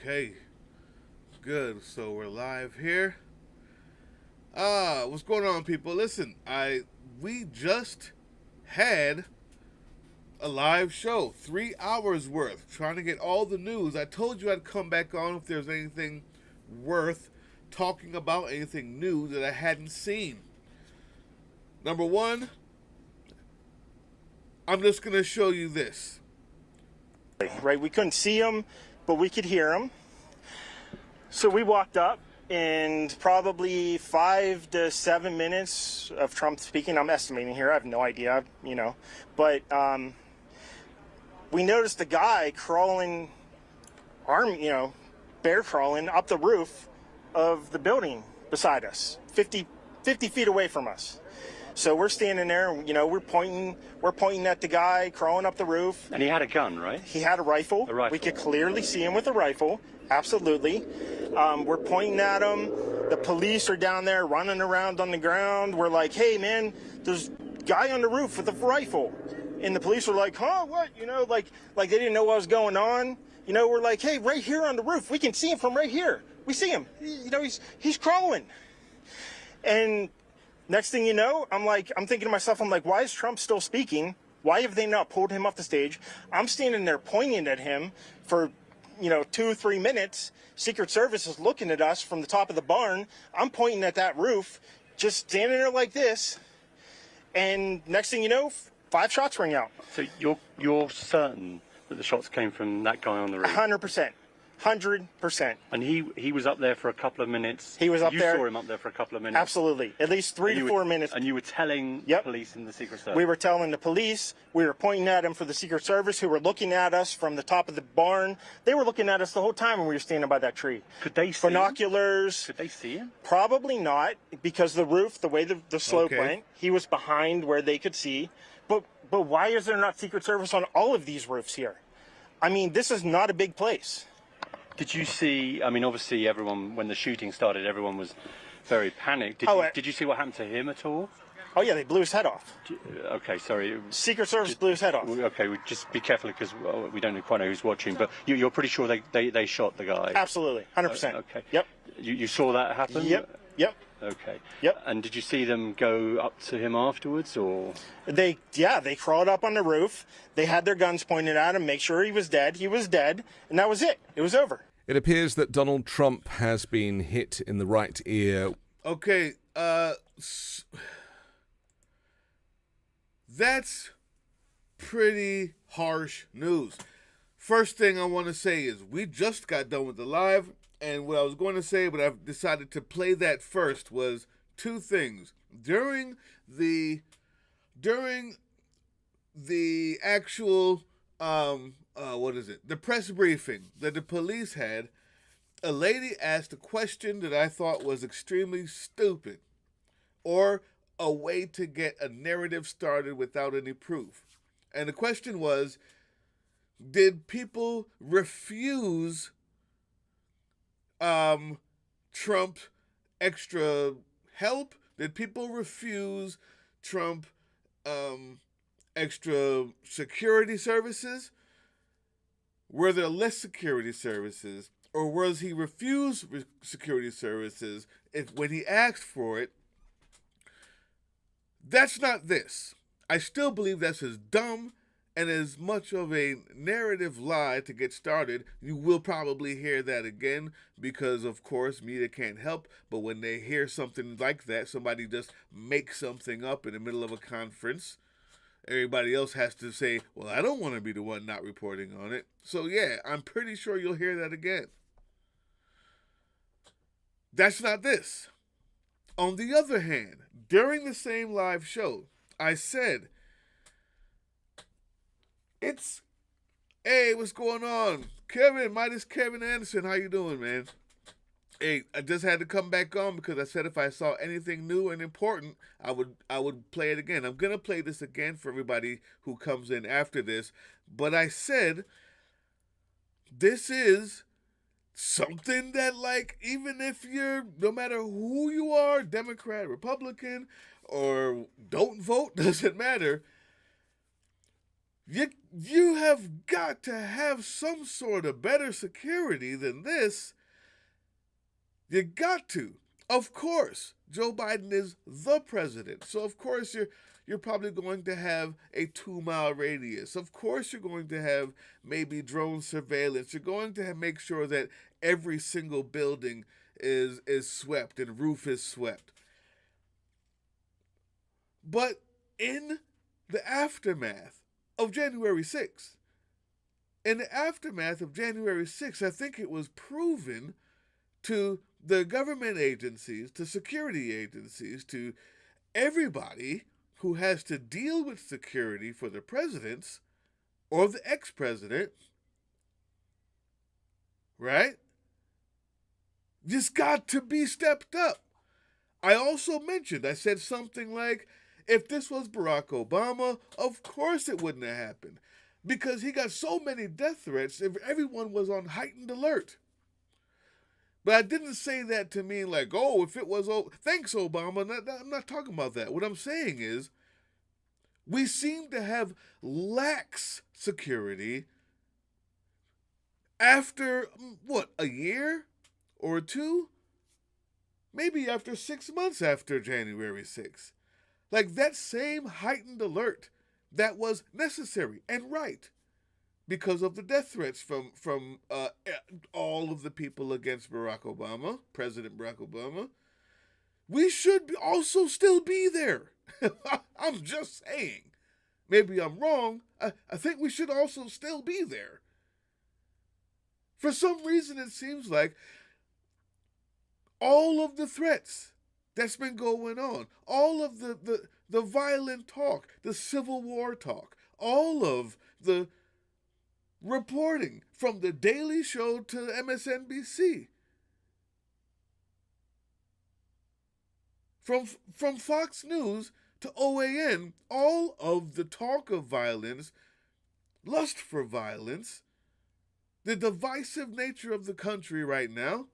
Okay, good. So we're live here. What's going on, people? Listen, we just had a live show, 3 hours worth, trying to get all the news. I told you I'd come back on if there's anything worth talking about, anything new that I hadn't seen. Number one, I'm just gonna show you this. Right, we couldn't see him, but we could hear him. So we walked up, and probably 5 to 7 minutes of Trump speaking. I'm estimating here. I have no idea, but we noticed a guy crawling, bear crawling up the roof of the building beside us, 50 feet away from us. So we're standing there, we're pointing at the guy crawling up the roof. And he had a gun, right? He had a rifle. A rifle. We could clearly see him with a rifle. Absolutely. We're pointing at him. The police are down there running around on the ground. We're like, hey, man, there's a guy on the roof with a rifle. And the police were like, huh, what? Like they didn't know what was going on. We're like, hey, right here on the roof. We can see him from right here. We see him. He's crawling. And next thing you know, I'm thinking to myself, why is Trump still speaking? Why have they not pulled him off the stage? I'm standing there pointing at him for 2 or 3 minutes. Secret Service is looking at us from the top of the barn. I'm pointing at that roof, just standing there like this. And next thing you know, 5 shots ring out. So you're certain that the shots came from that guy on the roof? 100%. 100%. And he was up there for a couple of minutes? He was up there. You saw him up there for a couple of minutes? Absolutely. At least 3 to 4 minutes. And you were telling the police and the Secret Service? We were telling the police. We were pointing at him for the Secret Service, who were looking at us from the top of the barn. They were looking at us the whole time when we were standing by that tree. Could they see Binoculars. Could they see him? Probably not, because the roof, the way the slope went, he was behind where they could see. But why is there not Secret Service on all of these roofs here? This is not a big place. Did you see, obviously everyone, when the shooting started, everyone was very panicked. Did you see what happened to him at all? Oh, yeah, they blew his head off. Okay, sorry. Secret Service blew his head off. Okay, just be careful because we don't quite know who's watching, but you're pretty sure they shot the guy? Absolutely, 100%. Okay. Yep. You saw that happen? Yep. Okay. Yep. And did you see them go up to him afterwards, or? They crawled up on the roof. They had their guns pointed at him, make sure he was dead. He was dead, and that was it. It was over. It appears that Donald Trump has been hit in the right ear. Okay, that's pretty harsh news. First thing I want to say is we just got done with the live, and what I was going to say, but I've decided to play that first, was 2 things. During the actual the press briefing that the police had, a lady asked a question that I thought was extremely stupid, or a way to get a narrative started without any proof. And the question was, did people refuse Trump extra help? Did people refuse Trump extra security services? Were there less security services, or was he refused security services when he asked for it? That's not this. I still believe that's as dumb and as much of a narrative lie to get started. You will probably hear that again because, of course, media can't help, but when they hear something like that, somebody just makes something up in the middle of a conference, everybody else has to say, well, I don't want to be the one not reporting on it. So, yeah, I'm pretty sure you'll hear that again. That's not this. On the other hand, during the same live show, I said, hey, what's going on? Kevin, Midas Kevin Anderson, how you doing, man? Hey, I just had to come back on because I said if I saw anything new and important, I would play it again. I'm going to play this again for everybody who comes in after this. But I said, this is something that, even if no matter who you are, Democrat, Republican, or don't vote, doesn't matter, You have got to have some sort of better security than this. You got to. Of course, Joe Biden is the president. So of course you're probably going to have a 2-mile radius. Of course you're going to have maybe drone surveillance. You're going to make sure that every single building is swept and roof is swept. But in the aftermath of January 6th, I think it was proven to the government agencies, to security agencies, to everybody who has to deal with security for the presidents or the ex-president, right? Just got to be stepped up. I said something like, if this was Barack Obama, of course it wouldn't have happened. Because he got so many death threats, if everyone was on heightened alert. But I didn't say that to mean like, oh, if it was, thanks, Obama. I'm not talking about that. What I'm saying is, we seem to have lax security after, a year or two? Maybe after 6 months after January 6th. Like that same heightened alert that was necessary and right because of the death threats from all of the people against President Barack Obama. We should also still be there. I'm just saying. Maybe I'm wrong. I think we should also still be there. For some reason, it seems like all of the threats that's been going on, all of the violent talk, the Civil War talk, all of the reporting from The Daily Show to MSNBC, from Fox News to OAN, all of the talk of violence, lust for violence, the divisive nature of the country right now.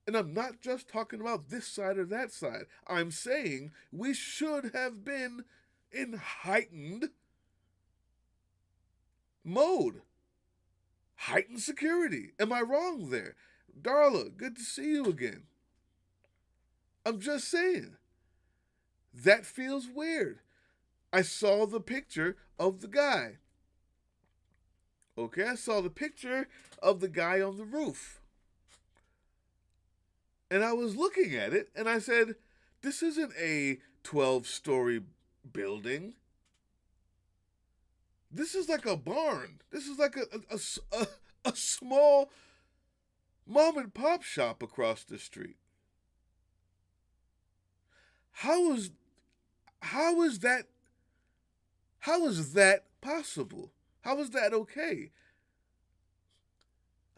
And I'm not just talking about this side or that side. I'm saying we should have been in heightened mode. Heightened security. Am I wrong there? Darla, good to see you again. I'm just saying. That feels weird. I saw the picture of the guy. Okay, I saw the picture of the guy on the roof. And I was looking at it, and I said, this isn't a 12-story building. This is like a barn. This is like a small mom-and-pop shop across the street. How is that possible? How is that okay?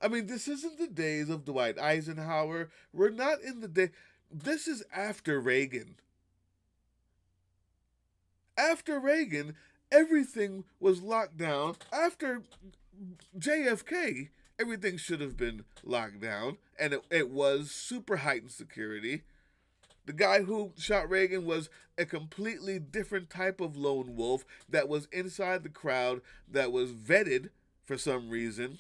I mean, this isn't the days of Dwight Eisenhower. We're not in the day. This is after Reagan. After Reagan, everything was locked down. After JFK, everything should have been locked down, and it was super heightened security. The guy who shot Reagan was a completely different type of lone wolf that was inside the crowd, that was vetted for some reason.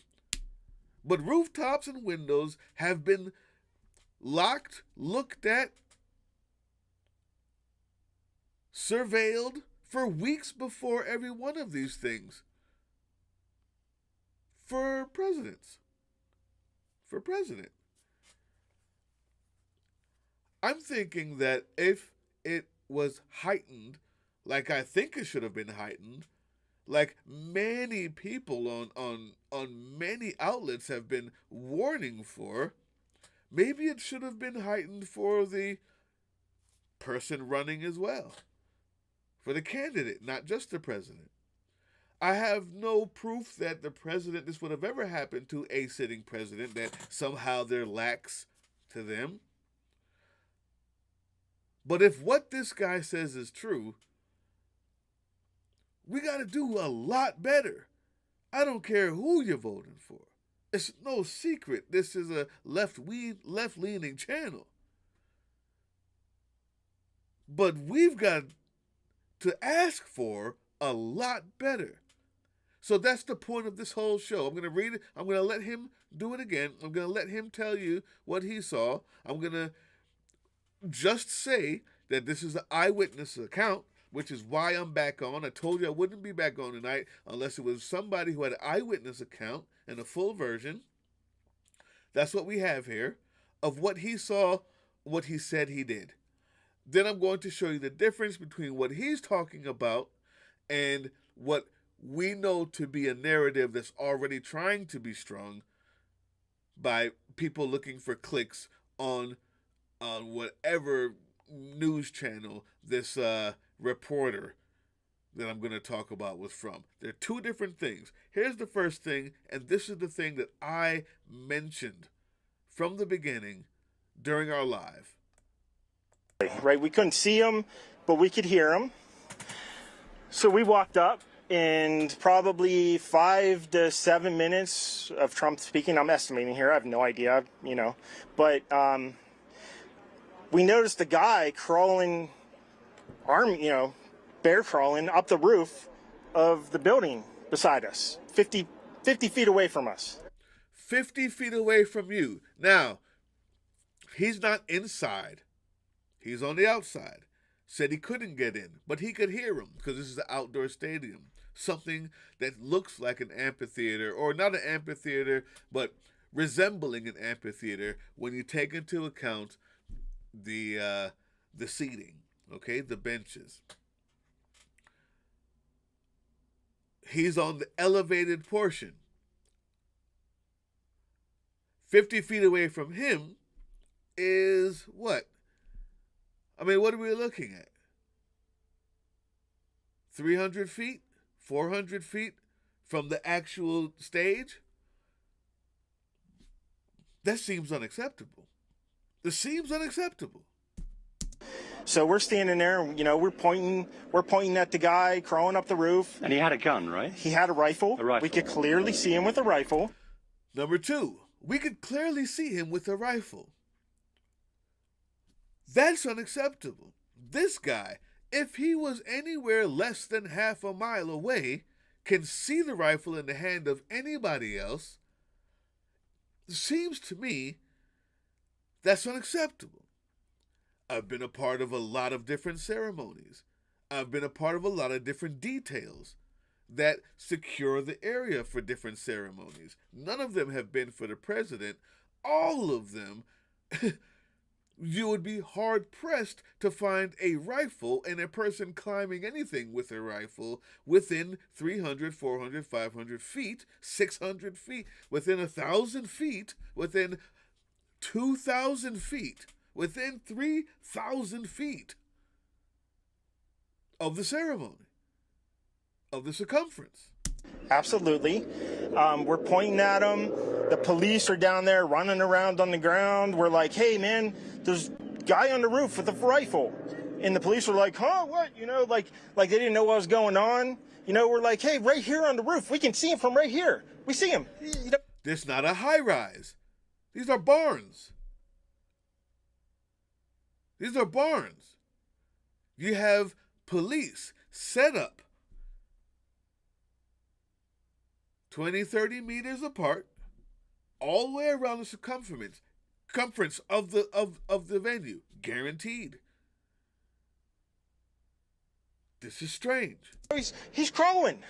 But rooftops and windows have been locked, looked at, surveilled for weeks before every one of these things. For presidents. For president. I'm thinking that if it was heightened, like I think it should have been heightened, like many people on many outlets have been warning for, maybe it should have been heightened for the person running as well. For the candidate, not just the president. I have no proof that this would have ever happened to a sitting president, that somehow they're lax to them. But if what this guy says is true, we got to do a lot better. I don't care who you're voting for. It's no secret this is a left-leaning channel. But we've got to ask for a lot better. So that's the point of this whole show. I'm going to read it. I'm going to let him do it again. I'm going to let him tell you what he saw. I'm going to just say that this is an eyewitness account, which is why I'm back on. I told you I wouldn't be back on tonight unless it was somebody who had an eyewitness account and a full version. That's what we have here of what he saw, what he said he did. Then I'm going to show you the difference between what he's talking about and what we know to be a narrative that's already trying to be strung by people looking for clicks on whatever news channel this reporter that I'm going to talk about was from. They're two different things. Here's the first thing, and this is the thing that I mentioned from the beginning during our live. Right, we couldn't see him, but we could hear him. So we walked up, and probably 5 to 7 minutes of Trump speaking. I'm estimating here. I have no idea, but we noticed a guy crawling, bear crawling up the roof of the building beside us, 50 feet away from us. 50 feet away from you. Now, he's not inside. He's on the outside. Said he couldn't get in, but he could hear him because this is an outdoor stadium. Something that looks like an amphitheater, or not an amphitheater, but resembling an amphitheater when you take into account the seating, okay, the benches. He's on the elevated portion. 50 feet away from him is what? I mean, what are we looking at? 300 feet? 400 feet from the actual stage? That seems unacceptable. This seems unacceptable. So we're standing there, we're pointing at the guy crawling up the roof. And he had a gun, right? He had a rifle. A rifle. We could clearly see him with a rifle. Number two, we could clearly see him with a rifle. That's unacceptable. This guy, if he was anywhere less than half a mile away, can see the rifle in the hand of anybody else. Seems to me that's unacceptable. I've been a part of a lot of different ceremonies. I've been a part of a lot of different details that secure the area for different ceremonies. None of them have been for the president. All of them, you would be hard-pressed to find a rifle and a person climbing anything with a rifle within 300, 400, 500 feet, 600 feet, within 1,000 feet, within 2,000 feet, within 3,000 feet of the ceremony, of the circumference. Absolutely. We're pointing at him. The police are down there running around on the ground. We're like, hey, man, there's a guy on the roof with a rifle. And the police were like, huh, what? Like they didn't know what was going on. We're like, hey, right here on the roof. We can see him from right here. We see him. This is not a high-rise. These are barns. These are barns. You have police set up 20, 30 meters apart, all the way around the circumference of the venue, guaranteed. This is strange. He's crawling.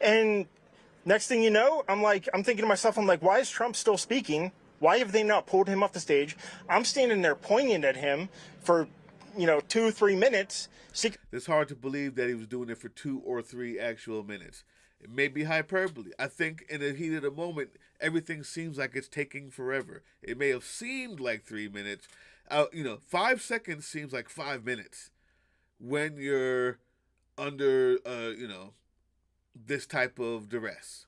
And next thing you know, I'm thinking to myself, why is Trump still speaking? Why have they not pulled him off the stage? I'm standing there pointing at him for, 2 or 3 minutes. It's hard to believe that he was doing it for 2 or 3 actual minutes. It may be hyperbole. I think in the heat of the moment, everything seems like it's taking forever. It may have seemed like 3 minutes. 5 seconds seems like 5 minutes when you're under, this type of duress.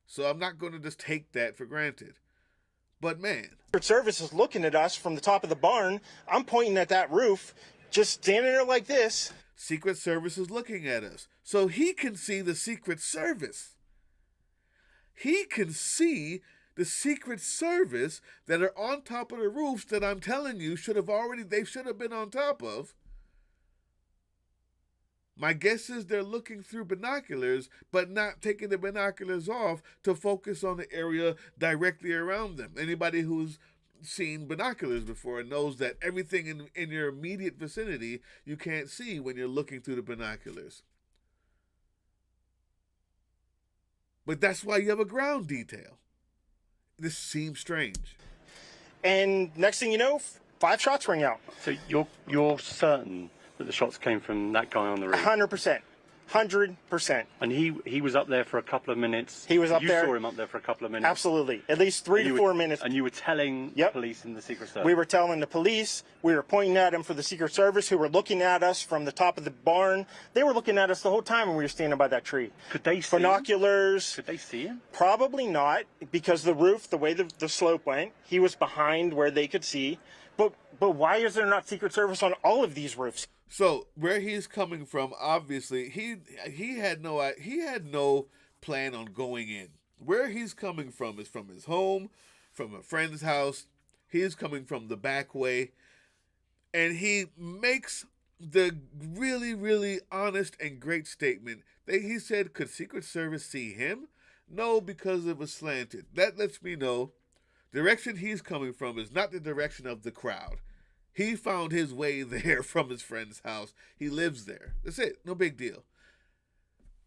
So I'm not going to just take that for granted. But man, Secret Service is looking at us from the top of the barn. I'm pointing at that roof, just standing there like this. Secret Service is looking at us. So he can see the Secret Service. He can see the Secret Service that are on top of the roofs that I'm telling you they should have been on top of. My guess is they're looking through binoculars, but not taking the binoculars off to focus on the area directly around them. Anybody who's seen binoculars before knows that everything in your immediate vicinity you can't see when you're looking through the binoculars. But that's why you have a ground detail. This seems strange. And next thing you know, 5 shots ring out. So you're certain that the shots came from that guy on the roof? 100%. 100%. And he was up there for a couple of minutes? He was up there. You saw him up there for a couple of minutes? Absolutely. At least 3 to 4 minutes. And you were telling the police and the Secret Service? We were telling the police. We were pointing at him for the Secret Service, who were looking at us from the top of the barn. They were looking at us the whole time when we were standing by that tree. Could they see binoculars? Could they see him? Probably not, because the roof, the way the slope went, he was behind where they could see. But why is there not Secret Service on all of these roofs? So where he's coming from, obviously, he had no plan on going in. Where he's coming from is from his home, from a friend's house. He's coming from the back way, and he makes the really, really honest and great statement that he said, could Secret Service see him? No, because it was slanted. That lets me know the direction he's coming from is not the direction of the crowd. He found his way there from his friend's house. He lives there. That's it. No big deal.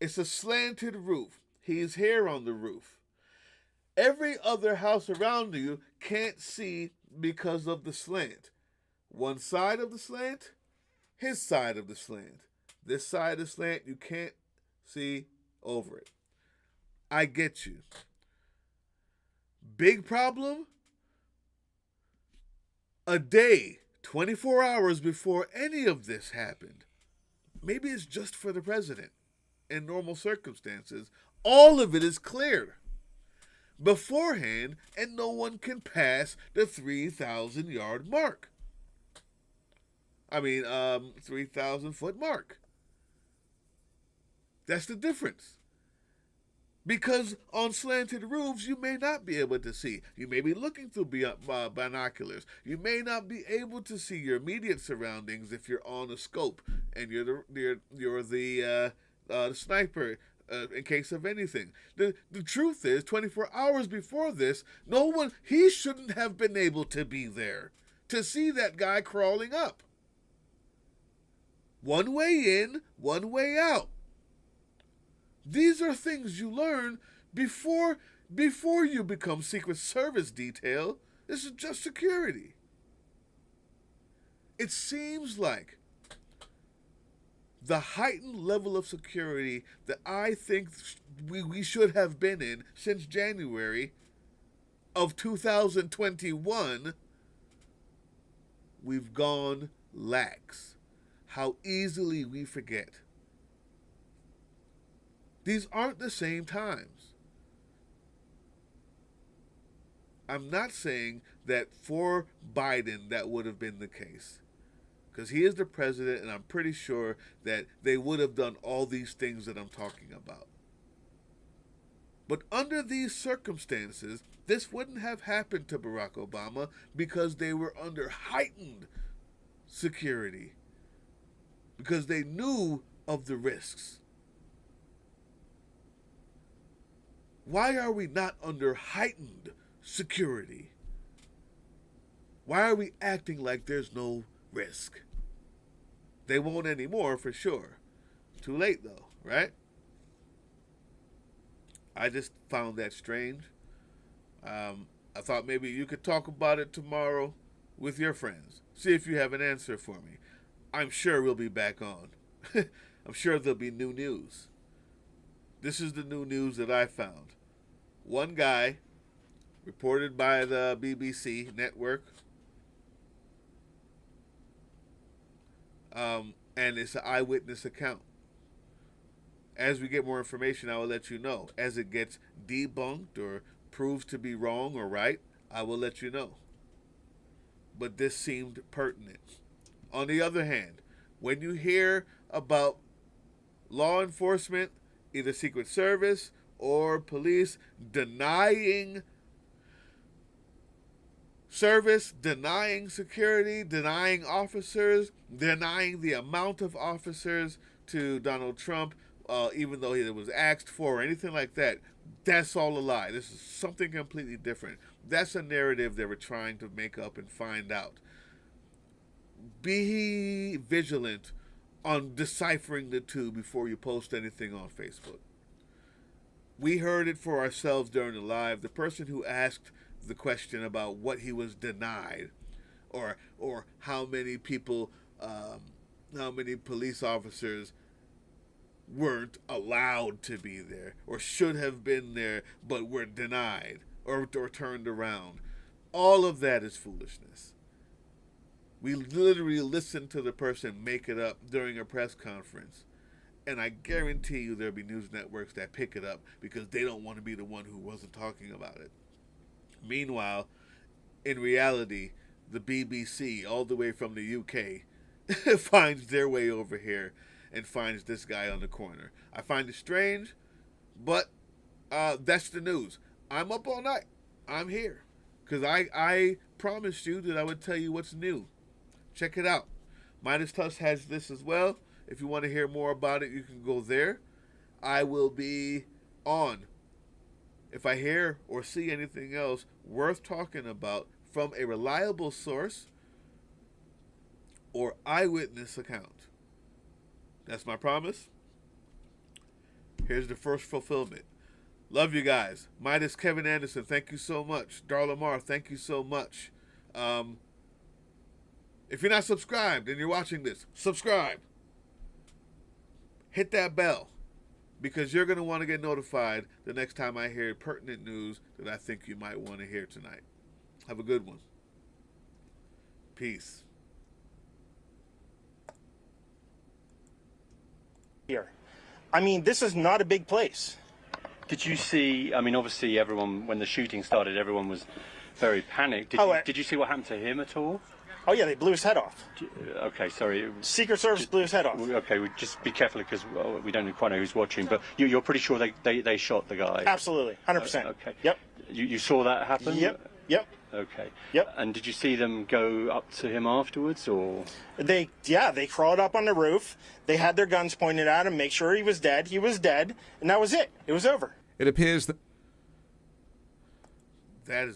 It's a slanted roof. He's here on the roof. Every other house around you can't see because of the slant. One side of the slant, his side of the slant. This side of the slant, you can't see over it. I get you. Big problem? A day, 24 hours before any of this happened. Maybe it's just for the president. In normal circumstances, all of it is cleared beforehand, and no one can pass the 3,000-yard mark. 3,000-foot mark. That's the difference. Because on slanted roofs, you may not be able to see. You may be looking through binoculars. You may not be able to see your immediate surroundings if you're on a scope and you're the sniper in case of anything. The truth is, 24 hours before this, he shouldn't have been able to be there to see that guy crawling up. One way in, one way out. These are things you learn before you become Secret Service detail. This is just security. It seems like the heightened level of security that I think we should have been in since January of 2021, we've gone lax. How easily we forget. These aren't the same times. I'm not saying that for Biden that would have been the case, because he is the president, and I'm pretty sure that they would have done all these things that I'm talking about. But under these circumstances, this wouldn't have happened to Barack Obama because they were under heightened security, because they knew of the risks. Why are we not under heightened security? Why are we acting like there's no risk? They won't anymore for sure. Too late though, right? I just found that strange. I thought maybe you could talk about it tomorrow with your friends. See if you have an answer for me. I'm sure we'll be back on. I'm sure there'll be new news. This is the new news that I found. One guy, reported by the BBC network, and it's an eyewitness account. As we get more information, I will let you know. As it gets debunked or proves to be wrong or right, I will let you know. But this seemed pertinent. On the other hand, when you hear about law enforcement, either Secret Service or police, denying service, denying security, denying officers, denying the amount of officers, to Donald Trump, even though it was asked for or anything like that. That's all a lie. This is something completely different. That's a narrative they were trying to make up and find out. Be vigilant on deciphering the two before you post anything on Facebook. We heard it for ourselves during the live. The person who asked the question about what he was denied, or how many people, how many police officers weren't allowed to be there, or should have been there but were denied or turned around. All of that is foolishness. We literally listened to the person make it up during a press conference. And I guarantee you there'll be news networks that pick it up because they don't want to be the one who wasn't talking about it. Meanwhile, in reality, the BBC, all the way from the UK, finds their way over here and finds this guy on the corner. I find it strange, but that's the news. I'm up all night. I'm here. Because I promised you that I would tell you what's new. Check it out. MeidasTouch has this as well. If you want to hear more about it, you can go there. I will be on. If I hear or see anything else worth talking about from a reliable source or eyewitness account. That's my promise. Here's the first fulfillment. Love you guys. Midas Kevin Anderson, thank you so much. Darla Mar, thank you so much. If you're not subscribed and you're watching this, subscribe. Hit that bell because you're going to want to get notified the next time I hear pertinent news that I think you might want to hear tonight. Have a good one. Peace. Here. I mean, this is not a big place. Did you see, I mean, obviously everyone, when the shooting started, everyone was very panicked. Did you see what happened to him at all? Oh, yeah, they blew his head off. Okay, sorry. Secret Service blew his head off. Okay, just be careful because we don't quite know who's watching, but you're pretty sure they shot the guy? Absolutely, 100%. Okay. Yep. You saw that happen? Yep. Okay. Yep. And did you see them go up to him afterwards, or? They crawled up on the roof. They had their guns pointed at him, make sure he was dead. He was dead, and that was it. It was over. It appears that that is